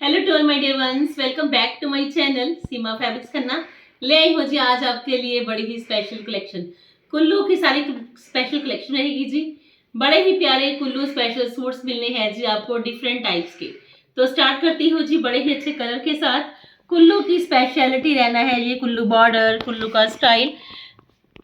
Hello to all my dear ones, welcome back to my channel Seema fabrics Khanna. ले आई हो जी आज आपके लिए बड़ी ही स्पेशल कलेक्शन। कुल्लू की सारी स्पेशल कलेक्शन रहेगी जी। बड़े ही प्यारे कुल्लू स्पेशल सूट्स मिलने हैं जी आपको डिफरेंट टाइप्स के। तो स्टार्ट करती हूँ जी बड़े ही अच्छे कलर के साथ। कुल्लू की स्पेशलिटी रहना है ये कुल्लू बॉर्डर, कुल्लू का स्टाइल।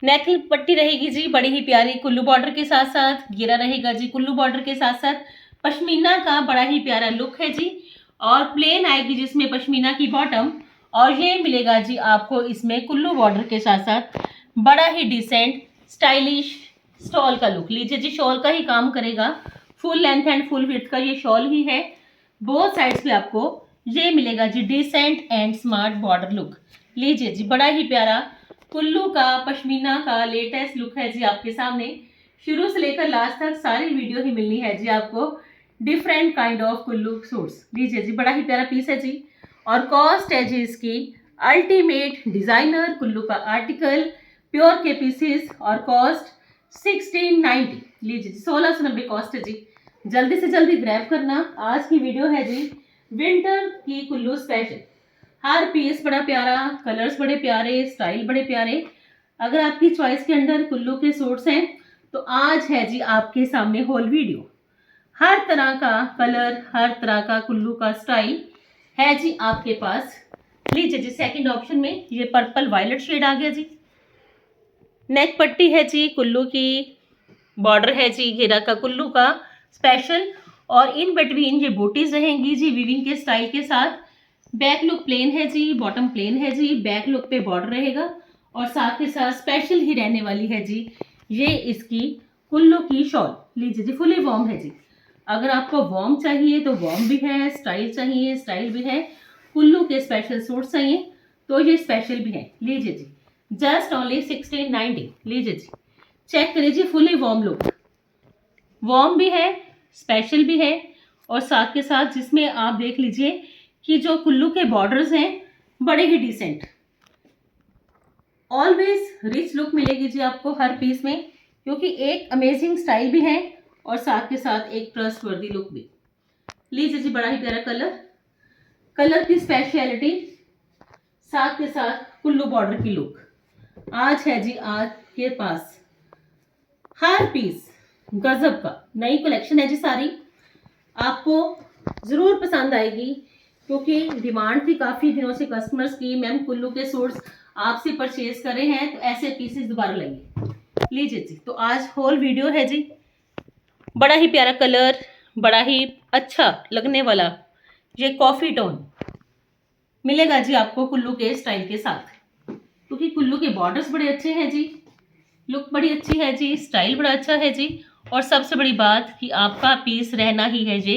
नेक पट्टी रहेगी जी बड़ी ही प्यारी कुल्लू बॉर्डर के साथ साथ, घेरा रहेगा जी कुल्लू बॉर्डर के साथ साथ। पश्मीना का बड़ा ही प्यारा लुक है जी, और प्लेन आएगी जिसमें पश्मीना की बॉटम, और ये मिलेगा जी आपको इसमें कुल्लू बॉर्डर के साथ साथ बड़ा ही डिसेंट स्टाइलिश स्टॉल का लुक। लीजिए जी, शॉल का ही काम करेगा। Full length and full width का ये शॉल ही है। बोथ साइड्स पे आपको ये मिलेगा जी decent and smart border look. लीजिए जी, बड़ा ही प्यारा कुल्लू का पश्मीना का लेटेस्ट लुक है जी आपके सामने। शुरू से लेकर लास्ट तक सारी वीडियो ही मिलनी है जी आपको different kind of Kullu suits. लीजिए जी, बड़ा ही प्यारा पीस है जी, और कॉस्ट है जी इसकी अल्टीमेट डिजाइनर कुल्लू का आर्टिकल प्योर के पीसेस, और कॉस्ट 1690। लीजिए जी, 1690 कॉस्ट है जी। जल्दी से जल्दी ग्रैब करना। आज की वीडियो है जी विंटर की कुल्लू स्पेशल। हर पीस बड़ा प्यारा, कलर्स बड़े प्यारे, स्टाइल बड़े प्यारे। अगर आपकी चॉइस के अंदर कुल्लू के सूट्स हैं तो आज है जी आपके सामने होल वीडियो। हर तरह का कलर, हर तरह का कुल्लू का स्टाइल है जी आपके पास। लीजिए जी, सेकंड ऑप्शन में ये पर्पल वायलेट शेड आ गया जी। नेक पट्टी है जी कुल्लू की, बॉर्डर है जी घेरा का कुल्लू का स्पेशल, और इन बिटवीन ये बूटीज रहेंगी जी वीविंग के स्टाइल के साथ। बैक लुक प्लेन है जी, बॉटम प्लेन है जी। बैक लुक पे बॉर्डर रहेगा, और साथ के साथ स्पेशल ही रहने वाली है जी ये इसकी कुल्लू की शॉल। लीजिए जी, फुली वॉर्म है जी। अगर आपको वॉर्म चाहिए तो वॉर्म भी है, स्टाइल चाहिए स्टाइल भी है, कुल्लू के स्पेशल सूट चाहिए तो ये स्पेशल भी है। लीजिए जी, जस्ट ओनली 1690। लीजिए जी, चेक करिए, फुली वॉर्म लुक, वॉर्म भी है स्पेशल भी है, और साथ के साथ जिसमें आप देख लीजिए कि जो कुल्लू के बॉर्डर्स हैं बड़े ही डिसेंट। ऑलवेज रिच लुक मिलेगी जी आपको हर पीस में, क्योंकि एक अमेजिंग स्टाइल भी है और साथ के साथ एक ट्रस्टवर्दी लुक भी। लीजिए जी, बड़ा ही प्यारा कलर, कलर की स्पेशलिटी, साथ के साथ कुल्लू बॉर्डर की लुक। आज है जी आपके पास हर पीस गजब का। नई कलेक्शन है जी सारी, आपको जरूर पसंद आएगी, क्योंकि डिमांड थी काफी दिनों से कस्टमर्स की, मैम कुल्लू के सूट्स आपसे परचेज कर रहे हैं तो ऐसे पीसेस दोबारा लाइए। लीजिए जी, तो आज होल वीडियो है जी। बड़ा ही प्यारा कलर, बड़ा ही अच्छा लगने वाला ये कॉफी टोन मिलेगा जी आपको कुल्लू के स्टाइल के साथ, क्योंकि कुल्लू के बॉर्डर्स बड़े अच्छे हैं जी, लुक बड़ी अच्छी है जी, स्टाइल बड़ा अच्छा है जी, और सबसे बड़ी बात कि आपका पीस रहना ही है जी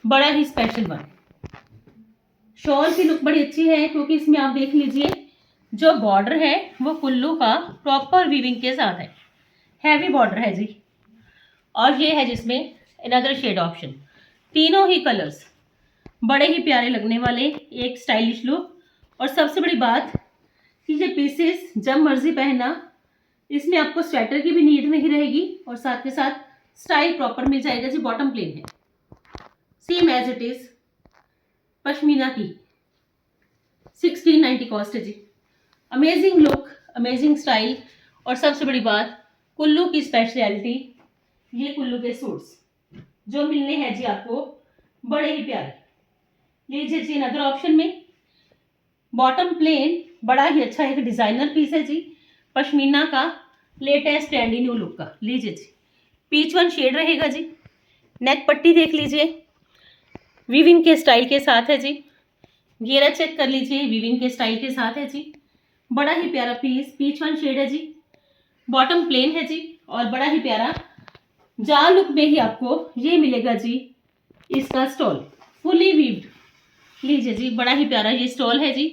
बड़ा ही स्पेशल वन। शॉल की लुक बड़ी अच्छी है, क्योंकि इसमें आप देख लीजिए जो बॉर्डर है वो कुल्लू का प्रॉपर वीविंग के साथ है, हैवी बॉर्डर है जी। और ये है जिसमें अनदर शेड ऑप्शन। तीनों ही कलर्स बड़े ही प्यारे लगने वाले, एक स्टाइलिश लुक, और सबसे बड़ी बात कि ये पीसेस जब मर्जी पहनना, इसमें आपको स्वेटर की भी नीड नहीं रहेगी, और साथ के साथ स्टाइल प्रॉपर मिल जाएगा जी। बॉटम प्लेन है, same as it is pashmina की। 1690 कॉस्ट है जी। अमेजिंग लुक, अमेजिंग स्टाइल, और सबसे बड़ी बात कुल्लू की स्पेशलिटी, ये कुल्लू के सूट्स जो मिलने हैं जी आपको बड़े ही प्यारे। लीजिए जी, अदर ऑप्शन में बॉटम प्लेन, बड़ा ही अच्छा एक डिजाइनर पीस है जी, पश्मीना का लेटेस्ट ट्रेंडी न्यू लुक का। लीजिए जी, पीच वन शेड रहेगा जी। नेक पट्टी देख लीजिए, वीविंग के स्टाइल के साथ है जी। घेरा चेक कर लीजिए, वीविंग के स्टाइल के साथ है जी। बड़ा ही प्यारा पीस, पीच वन शेड है जी। बॉटम प्लेन है जी, और बड़ा ही प्यारा जाल लुक में ही आपको ये मिलेगा जी इसका स्टॉल, फुली वीव्ड। लीजिए जी, बड़ा ही प्यारा ये स्टॉल है जी,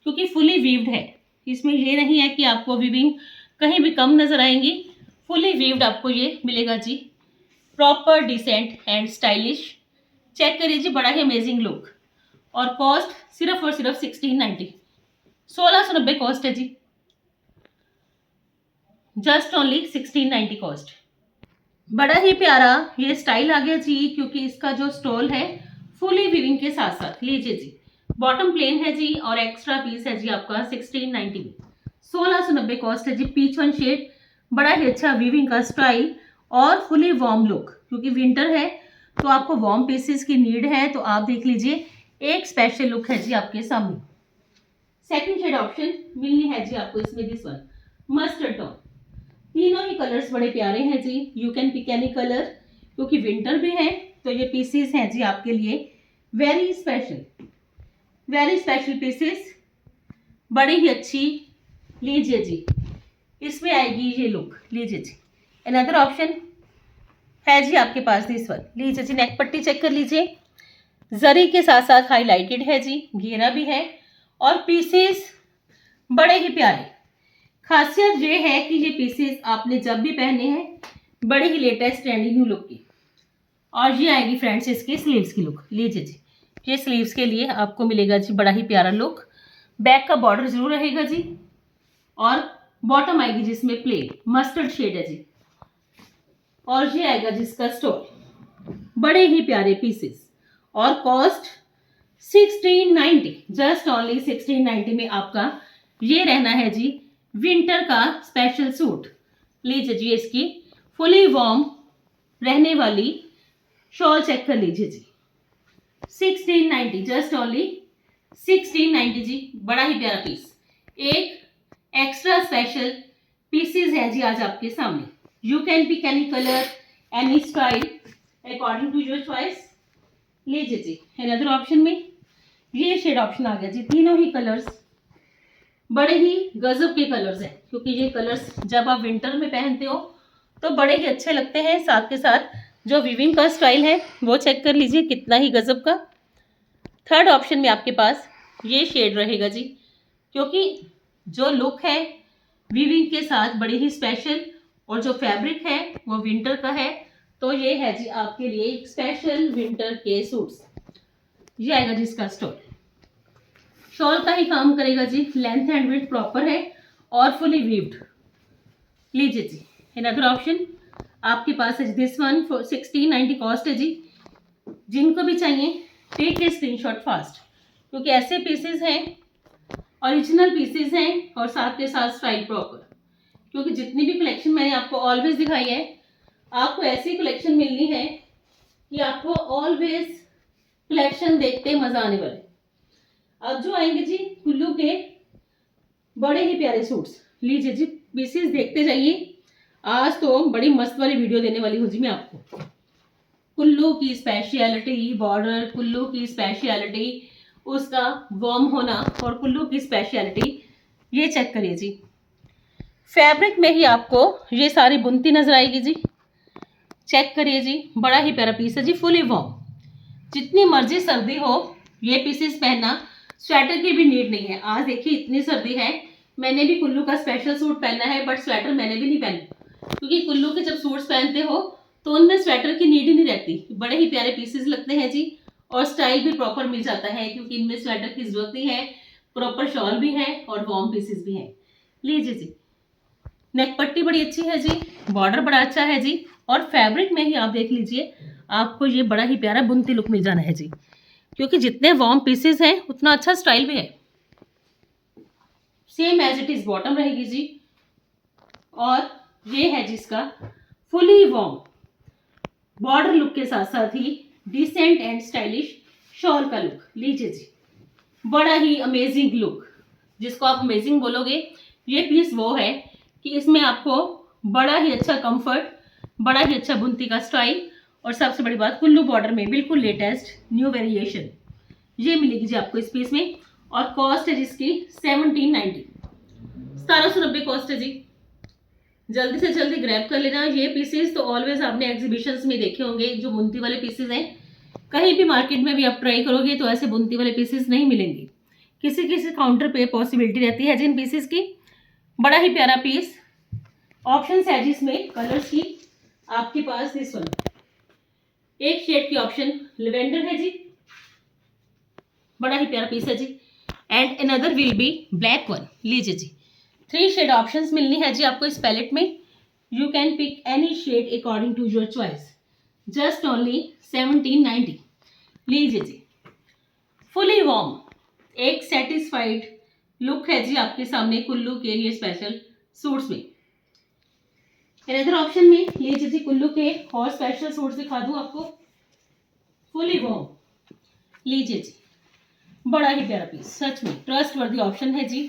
क्योंकि फुली वीव्ड है। इसमें ये नहीं है कि आपको वीविंग कहीं भी कम नजर आएंगी, फुली वीव्ड आपको ये मिलेगा जी, proper decent and stylish. Check करिए जी, बड़ा ही अमेजिंग लुक, और कॉस्ट सिर्फ और सिर्फ 1690, 1690 कॉस्ट है जी। Just only 1690 cost. बड़ा ही प्यारा ये स्टाइल आ गया जी, क्योंकि इसका जो स्टॉल है फुली वीविंग के साथ साथ। लीजिए जी, बॉटम प्लेन है जी और एक्स्ट्रा पीस है जी आपका 1690 में। 1690 कॉस्ट है जी। पीच वन शेड, बड़ा ही अच्छा वीविंग का स्टाइल और फुली वार्म लुक। क्योंकि विंटर है तो आपको वार्म पीसेस की नीड है, तो आप देख लीजिए एक स्पेशल लुक है जी आपके सामने। सेकंड शेड ऑप्शन मिलनी है जी आपको इसमें, दिस वन मस्टर्ड टोन। तीनों ही कलर्स बड़े प्यारे हैं जी, you can pick any colour. क्योंकि विंटर भी है तो ये पीसेस हैं जी आपके लिए वेरी स्पेशल पीसेस, बड़ी ही अच्छी। लीजिए जी, इसमें आएगी ये लुक। लीजिए जी, अनदर ऑप्शन है जी आपके पास, दिस वन। लीजिए जी, नेक पट्टी चेक कर लीजिए, जरी के साथ साथ हाईलाइटेड है जी, घेरा भी है और पीसेस बड़े ही प्यारे। खासियत ये है कि ये पीसेस आपने जब भी पहने हैं बड़े ही लेटेस्ट ट्रेंडिंग न्यू लुक की। और ये आएगी फ्रेंड्स इसकी स्लीव्स की लुक। लीजिए जी, ये स्लीव्स के लिए आपको मिलेगा जी बड़ा ही प्यारा लुक। बैक का बॉर्डर जरूर रहेगा जी और बॉटम आएगी जिसमें प्लेन मस्टर्ड शेड है जी। और ये आएगा जिसका स्टोल, बड़े ही प्यारे पीसेस और कॉस्ट 1690, जस्ट ओनली 1690 में आपका ये रहना है जी विंटर का स्पेशल सूट। लीजिए जी, इसकी फुली वार्म रहने वाली शॉल चेक कर लीजिए जी, 1690, जस्ट ओनली 1690 जी। बड़ा ही प्यारा पीस, एक एक्स्ट्रा स्पेशल पीसेस है जी आज आपके सामने। You can pick any colour any style according to your choice. लीजिए जी, अनदर ऑप्शन में ये शेड ऑप्शन आ गया जी। तीनों ही कलर्स बड़े ही गजब के कलर्स हैं, क्योंकि ये कलर्स जब आप विंटर में पहनते हो तो बड़े ही अच्छे लगते हैं। साथ के साथ जो वीविंग का स्टाइल है वो चेक कर लीजिए, कितना ही गजब का। थर्ड ऑप्शन में आपके पास ये शेड रहेगा जी, क्योंकि जो लुक है वीविंग के साथ बड़ी ही स्पेशल और जो फैब्रिक है वो विंटर का है, तो ये है जी आपके लिए एक स्पेशल विंटर के सूट्स। ये आएगा जी इसका स्टोल, शॉल का ही काम करेगा जी, लेंथ एंड विड्थ प्रॉपर है और फुली वीव्ड। लीजिए जी, अनदर ऑप्शन आपके पास है दिस वन, 1690 कॉस्ट है जी। जिनको भी चाहिए टेक ए स्क्रीनशॉट फास्ट, क्योंकि ऐसे पीसेस हैं, ओरिजिनल पीसेस हैं और साथ के साथ स्टाइल प्रॉपर। क्योंकि जितनी भी कलेक्शन मैंने आपको ऑलवेज दिखाई है, आपको ऐसी कलेक्शन मिलनी है कि आपको ऑलवेज कलेक्शन देखते मजा आने वाले। अब जो आएंगे जी कुल्लू के बड़े ही प्यारे सूट्स। लीजिए जी, पीसेस देखते जाइए। आज तो बड़ी मस्त वाली वीडियो देने वाली हूँ जी मैं आपको। कुल्लू की स्पेशलिटी बॉर्डर, कुल्लू की स्पेशलिटी उसका वार्म होना और कुल्लू की स्पेशलिटी ये चेक करिए जी। फैब्रिक में ही आपको ये सारी बुनती नजर आएगी जी, चेक करिए जी, बड़ा ही प्यारा पीस है जी, फुली वार्म। जितनी मर्जी सर्दी हो ये पीसेस पहनना, स्वेटर की भी नीड नहीं है। आज देखिए इतनी सर्दी है, मैंने भी कुल्लू का स्पेशल सूट पहना है, बट स्वेटर मैंने भी नहीं पहना, क्योंकि कुल्लू के जब सूट्स पहनते हो तो उनमें स्वेटर की नीड ही नहीं रहती। बड़े ही प्यारे पीसेस लगते हैं जी और स्टाइल भी प्रॉपर मिल जाता है, क्योंकि इनमें स्वेटर की जरूरत नहीं है, प्रॉपर शॉल भी है और वार्म पीसेस भी हैं। लीजिए जी, नेक पट्टी बड़ी अच्छी है जी, बॉर्डर बड़ा अच्छा है जी और फैब्रिक में ही आप देख लीजिए आपको ये बड़ा ही प्यारा बुनती लुक मिल जाना है जी, क्योंकि जितने वार्म पीसेस हैं उतना अच्छा स्टाइल भी है। Same as it is bottom रहेगी जी और ये है जिसका फुली वार्म बॉर्डर लुक के साथ साथ ही डिसेंट एंड स्टाइलिश शॉल का लुक। लीजिए जी, बड़ा ही अमेजिंग लुक, जिसको आप अमेजिंग बोलोगे। ये पीस वो है कि इसमें आपको बड़ा ही अच्छा कंफर्ट, बड़ा ही अच्छा बुनती का स्टाइल और सबसे बड़ी बात कुल्लू बॉर्डर में बिल्कुल लेटेस्ट न्यू वेरिएशन ये मिलेगी जी आपको इस पीस में। और कॉस्ट है जिसकी 1790, 1790 कॉस्ट है जी। जल्दी से जल्दी ग्रैब कर लेना। ये पीसेस तो ऑलवेज आपने एग्जीबिशंस में देखे होंगे, जो बुनती वाले पीसेस हैं। कहीं भी मार्केट में भी आप ट्राई करोगे तो ऐसे बुनती वाले पीसेस नहीं मिलेंगे, किसी किसी काउंटर पे पॉसिबिलिटी रहती है जिन पीसेस की। बड़ा ही प्यारा पीस, ऑप्शन है जिसमें कलर्स की आपके पास दिस वन, एक शेड की ऑप्शन लेवेंडर है जी, बड़ा ही प्यारा पीस है जी, and another will be black one. लीजिए जी, 3 शेड ऑप्शंस मिलनी है जी आपको इस पैलेट में। You can pick any shade according to your choice, just only 1790। लीजिए जी, फुली वार्म, एक सेटिस्फाइड लुक है जी आपके सामने कुल्लू के ये स्पेशल सूट्स में। अनदर ऑप्शन में लीजिए जी, कुल्लू के और स्पेशल सूट्स दिखा दूं आपको, फुली वार्म। लीजिए जी, बड़ा ही प्यारा पीस, सच में ट्रस्ट वर्दी ऑप्शन है जी,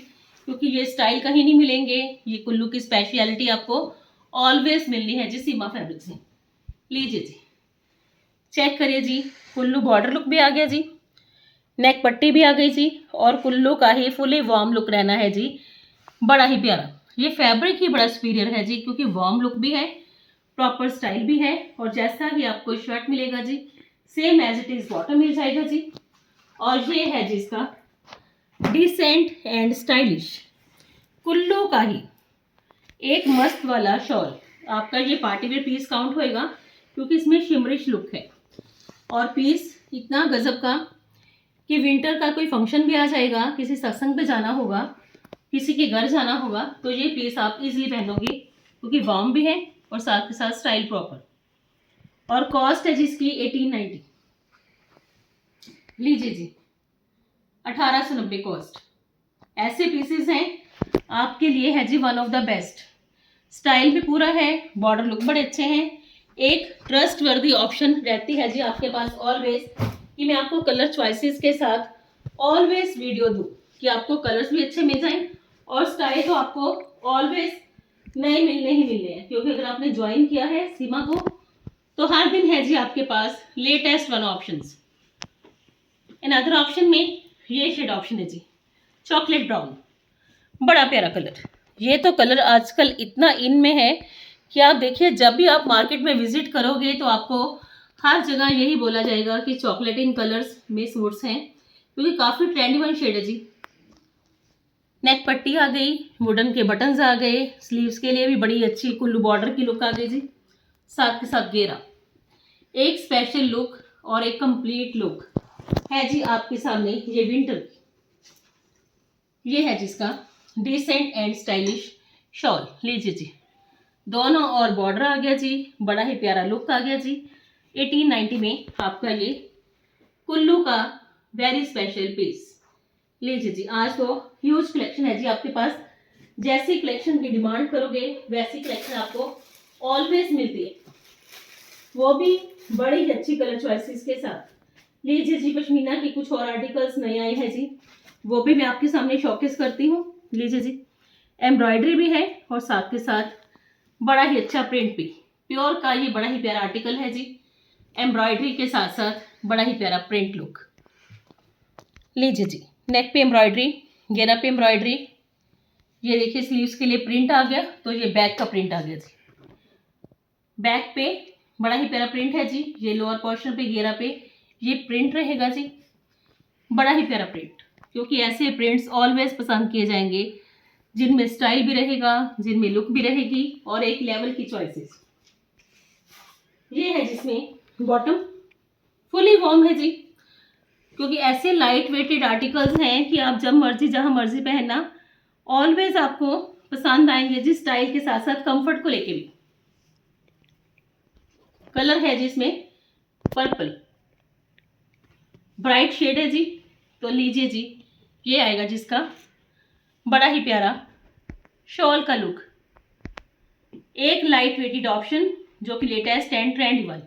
क्योंकि ये स्टाइल कहीं नहीं मिलेंगे। ये कुल्लू की स्पेशलिटी आपको ऑलवेज मिलनी है जी सीमा फैब्रिक्स में। लीजिए जी, चेक करिए जी, कुल्लू बॉर्डर लुक भी आ गया जी, नेक पट्टी भी आ गई जी, और कुल्लू का ही फुली वार्म लुक रहना है जी, बड़ा ही प्यारा। ये फैब्रिक ही बड़ा सुपीरियर है जी, क्योंकि वार्म लुक भी है, प्रॉपर स्टाइल भी है, और जैसा ही आपको शर्ट मिलेगा जी same as it is bottom मिल जाएगा जी। और ये है जी इसका डिसेंट एंड स्टाइलिश कुल्लू का ही एक मस्त वाला शॉल। आपका ये पार्टी वेयर पीस काउंट होएगा, क्योंकि इसमें शिमरिश लुक है, और पीस इतना गजब का कि विंटर का कोई फंक्शन भी आ जाएगा, किसी सत्संग पे जाना होगा, किसी के घर जाना होगा, तो ये पीस आप इजीली पहनोगे, क्योंकि वार्म भी है और साथ के साथ स्टाइल प्रॉपर। और कॉस्ट है जिसकी 1890। लीजिए जी, 1890 कॉस्ट। ऐसे पीसेस हैं आपके लिए है जी one of the best. Style भी पूरा है, बॉर्डर लुक बड़े अच्छे हैं, एक ट्रस्ट वर्दी ऑप्शन रहती है जी आपके पास ऑलवेज, कि मैं आपको कलर चॉइसेस के साथ ऑलवेज वीडियो दूँ, कि आपको कलर्स भी अच्छे मिल जाएं, और स्टाइल तो आपको ऑलवेज नए मिलने ही मिलने हैं, क्योंकि अगर आपने ज्वाइन किया है सीमा को, तो हर दिन है जी आपके पास latest one options. Another option में ये शेड ऑप्शन है जी, चॉकलेट ब्राउन, बड़ा प्यारा कलर। ये तो कलर आजकल इतना इन में है कि आप देखिए, जब भी आप मार्केट में विजिट करोगे तो आपको हर जगह यही बोला जाएगा कि चॉकलेट इन कलर्स में सूट्स हैं, क्योंकि काफ़ी ट्रेंडी वन शेड है जी। नेक पट्टी आ गई, वुडन के बटन्स आ गए, स्लीव्स के लिए भी बड़ी अच्छी कुल्लू बॉर्डर की लुक आ गई जी, साथ के साथ घेरा, एक स्पेशल लुक और एक कंप्लीट लुक है जी आपके सामने। ये विंटर ये है जिसका डिसेंट एंड स्टाइलिश शॉल। लीजिए जी, दोनों और बॉर्डर आ गया जी, बड़ा ही प्यारा लुक आ गया जी। 1890 में आपका ये कुल्लू का वेरी स्पेशल पीस। लीजिए जी, आज तो ह्यूज कलेक्शन है जी आपके पास, जैसी कलेक्शन की डिमांड करोगे वैसी कलेक्शन आपको ऑलवेज मिलती है, वो भी बड़ी ही अच्छी कलर चॉइसेस के साथ। लीजिए जी, पश्मीना की कुछ और आर्टिकल्स नए आए हैं जी, वो भी मैं आपके सामने शोकेस करती हूँ। लीजिए जी, एम्ब्रॉयडरी भी है और साथ के साथ बड़ा ही अच्छा प्रिंट भी, प्योर का ये बड़ा ही प्यारा आर्टिकल है जी, एम्ब्रॉयडरी के साथ साथ बड़ा ही प्यारा प्रिंट लुक। लीजिए जी, नेक पे एम्ब्रॉयडरी, घेरा पे एम्ब्रॉयडरी, ये देखिए स्लीव्स के लिए प्रिंट आ गया, तो ये बैक का प्रिंट आ गया जी, बैक पे बड़ा ही प्यारा प्रिंट है जी, ये लोअर पोर्शन पे घेरा पे ये प्रिंट रहेगा जी, बड़ा ही प्यारा प्रिंट, क्योंकि ऐसे प्रिंट्स ऑलवेज पसंद किए जाएंगे, जिनमें स्टाइल भी रहेगा, जिनमें लुक भी रहेगी, और एक लेवल की चॉइसेस। ये है जिसमें बॉटम फुली वार्म है जी, क्योंकि ऐसे लाइट वेटेड आर्टिकल्स हैं कि आप जब मर्जी जहां मर्जी पहनना ऑलवेज आपको पसंद आएंगे जी, स्टाइल के साथ साथ कंफर्ट को लेके भी। कलर है जिसमें पर्पल, ब्राइट शेड है जी, तो लीजिए जी, ये आएगा जिसका बड़ा ही प्यारा शॉल का लुक, एक लाइट वेटेड ऑप्शन जो कि लेटेस्ट एंड ट्रेंडी वन,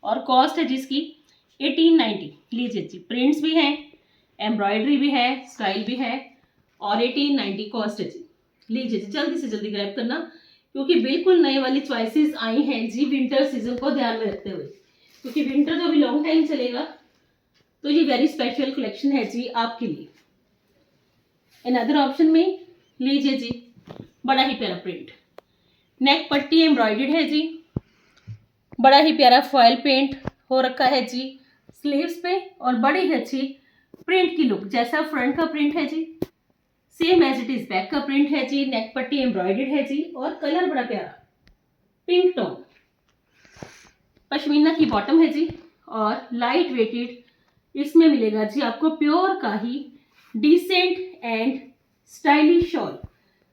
और कॉस्ट है जिसकी 1890। लीजिए जी, प्रिंट्स भी हैं, एम्ब्रॉयडरी भी है, स्टाइल भी है, और 1890 कॉस्ट है जी। लीजिए जी, जल्दी से जल्दी ग्रैब करना, क्योंकि बिल्कुल नए वाली चॉइसेस आई हैं जी विंटर सीजन को ध्यान में रखते हुए, क्योंकि विंटर तो अभी लॉन्ग टाइम चलेगा, तो ये वेरी स्पेशल कलेक्शन है जी आपके लिए। अनदर ऑप्शन में लीजिए जी, बड़ा ही प्यारा प्रिंट, नेक पट्टी एम्ब्रॉयडर्ड है जी, बड़ा ही प्यारा फॉयल पेंट हो रखा है जी स्लीव्स पे, और बड़ी ही अच्छी प्रिंट की लुक, जैसा फ्रंट का प्रिंट है जी same as it is back का प्रिंट है जी, नेक पट्टी एम्ब्रॉयडर्ड है जी, और कलर बड़ा प्यारा पिंक टोन, पश्मीना की बॉटम है जी, और लाइट वेटेड इसमें मिलेगा जी आपको प्योर का ही डिसेंट एंड स्टाइलिश शॉल,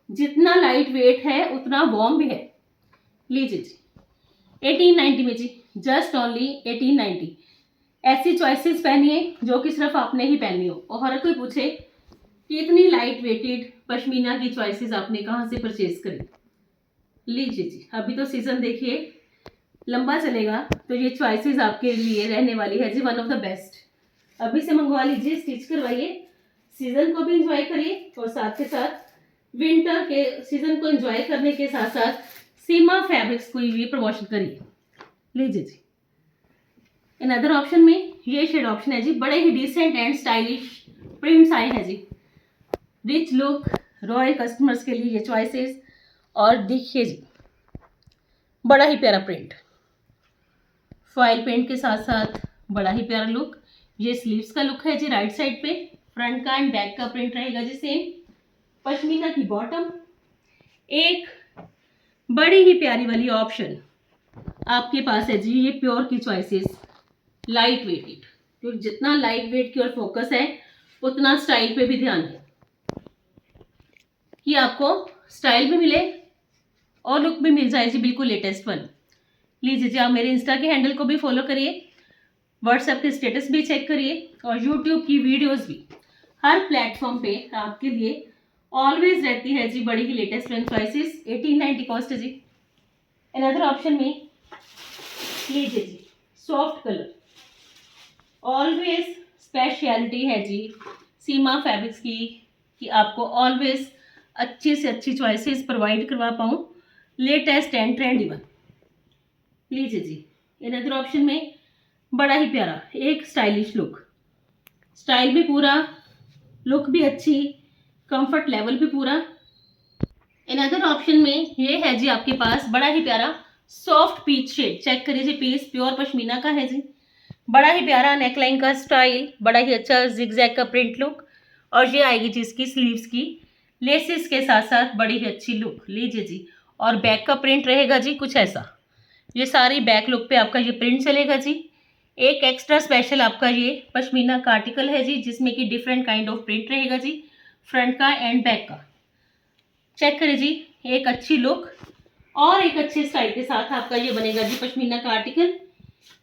जितना लाइट वेट है उतना वार्म भी है। लीजिए जी, 1890 में जी, जस्ट ओनली 1890। ऐसी चॉइसेस पहनिए जो कि सिर्फ आपने ही पहनी हो। और हर कोई पूछे कि इतनी लाइट वेटेड पश्मीना की चॉइसेस आपने कहाँ से परचेज करी। लीजिए जी, अभी तो सीजन देखिए लंबा चलेगा, तो ये चॉइसेस आपके लिए रहने वाली है जी वन ऑफ द बेस्ट। अभी से मंगवा लीजिए, स्टिच करवाइए, सीजन को भी एंजॉय करिए और साथ के साथ विंटर के सीजन को एंजॉय करने के साथ साथ सीमा फैब्रिक्स को भी प्रमोशन करिए। लीजिए जी, अनदर ऑप्शन में ये शेड ऑप्शन है जी, बड़े ही डिसेंट एंड स्टाइलिश प्रिंट्स आए हैं जी, रिच लुक, रॉयल कस्टमर्स के लिए ये चॉइसेस। और देखिए जी, बड़ा ही प्यारा प्रिंट, फॉयल पेंट के साथ साथ बड़ा ही प्यारा लुक। ये स्लीव्स का लुक है जी, राइट साइड पे फ्रंट का एंड बैक का प्रिंट रहेगा जी सेम। पश्मीना की बॉटम, एक बड़ी ही प्यारी वाली ऑप्शन आपके पास है जी, ये प्योर की चॉइसेस, लाइट वेटेड, क्योंकि जितना लाइट वेट की ओर फोकस है उतना स्टाइल पे भी ध्यान है कि आपको स्टाइल भी मिले और लुक भी मिल जाए जी, बिल्कुल लेटेस्ट वन। लीजिए जी, आप मेरे इंस्टा के हैंडल को भी फॉलो करिए, व्हाट्सएप के स्टेटस भी चेक करिए और यूट्यूब की वीडियोस भी हर प्लेटफॉर्म पे आपके लिए ऑलवेज रहती है जी, बड़ी ही लेटेस्ट वन चॉइसेस। 1890 कॉस्ट है जी। अनदर ऑप्शन में लीजिए जी, सॉफ्ट कलर, ऑलवेज स्पेशलिटी है जी सीमा फैब्रिक्स की कि आपको ऑलवेज अच्छी से अच्छी चॉइसेस प्रोवाइड करवा पाऊँ, लेटेस्ट एंड ट्रेंडी वन। लीजिए जी, अनदर ऑप्शन में बड़ा ही प्यारा एक स्टाइलिश लुक, स्टाइल भी पूरा, लुक भी अच्छी, कंफर्ट लेवल भी पूरा। अनदर ऑप्शन में ये है जी आपके पास बड़ा ही प्यारा सॉफ्ट पीच शेड, चेक करिए जी, पीस प्योर पश्मीना का है जी, बड़ा ही प्यारा नेकलाइन का स्टाइल, बड़ा ही अच्छा जिगजैग का प्रिंट लुक। और ये आएगी जी इसकी स्लीव्स की लेसेस के साथ साथ बड़ी ही अच्छी लुक। लीजिए जी, और बैक का प्रिंट रहेगा जी कुछ ऐसा, ये सारी बैक लुक पे आपका ये प्रिंट चलेगा जी। एक एक्स्ट्रा स्पेशल आपका ये पश्मीना का आर्टिकल है जी, जिसमें कि डिफरेंट काइंड ऑफ प्रिंट रहेगा जी, फ्रंट का एंड बैक का। चेक करिए जी, एक अच्छी लुक और एक अच्छे स्टाइल के साथ आपका ये बनेगा जी पश्मीना का आर्टिकल।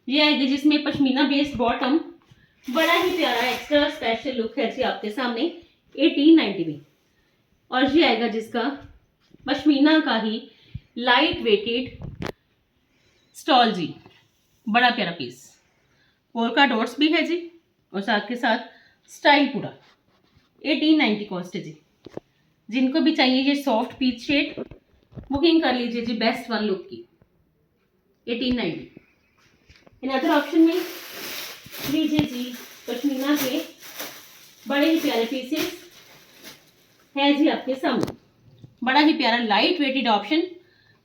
ये आएगी जिसमें पश्मीना बेस्ड बॉटम, बड़ा ही प्यारा एक्स्ट्रा स्पेशल लुक है जी आपके सामने 1890 में। और ये आएगा जिसका पश्मीना का ही लाइट वेटेड स्टॉल जी, बड़ा प्यारा पीस, पोल्का डॉट्स भी है जी और साथ के साथ स्टाइल पूरा। 1890 कॉस्ट है जी। जिनको भी चाहिए ये सॉफ्ट पीच शेड, बुकिंग कर लीजिए जी बेस्ट वन लुक की 1890। अनदर ऑप्शन में लीजिए जी, पश्मीना के बड़े ही प्यारे पीसेस है जी आपके सामने, बड़ा ही प्यारा लाइट वेटेड ऑप्शन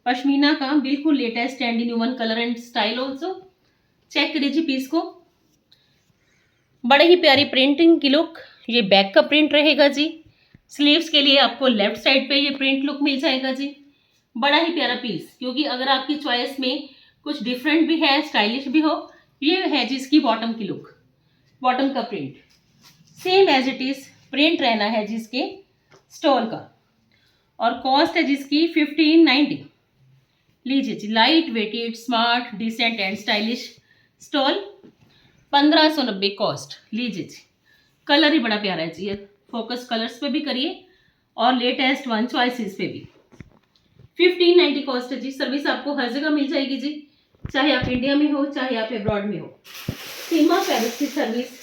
पश्मीना का, बिल्कुल latest and new one colour and style also. Check करिए जी पीस को, बड़े ही प्यारी प्रिंटिंग की लुक, ये बैक का प्रिंट रहेगा जी, स्लीव्स के लिए आपको लेफ्ट साइड पे ये प्रिंट लुक मिल जाएगा जी, बड़ा ही प्यारा पीस। क्योंकि अगर आपकी चॉइस में कुछ डिफरेंट भी है, स्टाइलिश भी हो, ये है जिसकी बॉटम की लुक, बॉटम का print same as it is print रहना है जिसके स्टॉल का, और कॉस्ट है जिसकी 1590। लीजिए जी, light weighted smart decent and stylish stole 1590 cost. लीजिए जी, कलर ही बड़ा प्यारा है जी, फोकस कलर्स पे भी करिए और लेटेस्ट वन चॉइसेस पे भी। 1590 कॉस्ट है जी। सर्विस आपको हर जगह मिल जाएगी जी, चाहे आप इंडिया में हो चाहे आप अब्रॉड में हो, सीमा फैब्रिक्स की सर्विस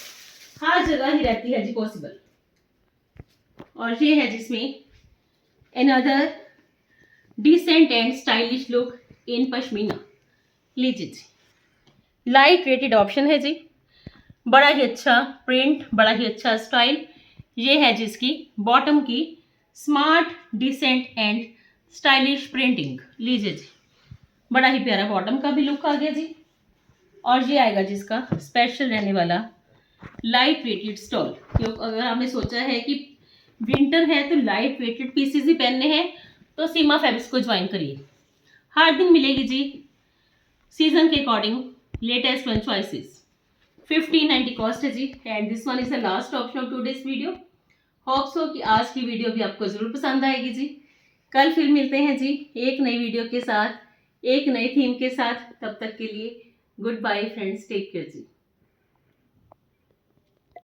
हर जगह ही रहती है जी पॉसिबल। और ये है जिसमें another decent and stylish look in pashmina. लीजिए जी, लाइट वेटेड ऑप्शन है जी, बड़ा ही अच्छा प्रिंट, बड़ा ही अच्छा स्टाइल। ये है जिसकी बॉटम की smart decent and stylish printing. लीजिए जी, बड़ा ही प्यारा बॉटम का भी लुक आ गया जी। और ये आएगा जिसका स्पेशल रहने वाला लाइट वेटेड स्टॉल। क्योंकि अगर आपने सोचा है कि विंटर है तो लाइट वेटेड पीसेस ही पहनने हैं, तो सीमा फैब्रिक्स को ज्वाइन करिए। हर दिन मिलेगी जी सीजन के according latest one choices. 1590 cost है जी, and this one is the last option of today's video. Hope so कि आज की वीडियो भी आपको जरूर पसंद आएगी जी। कल फिर मिलते हैं जी एक नई वीडियो के साथ, एक नई थीम के साथ। तब तक के लिए good bye friends, take care जी।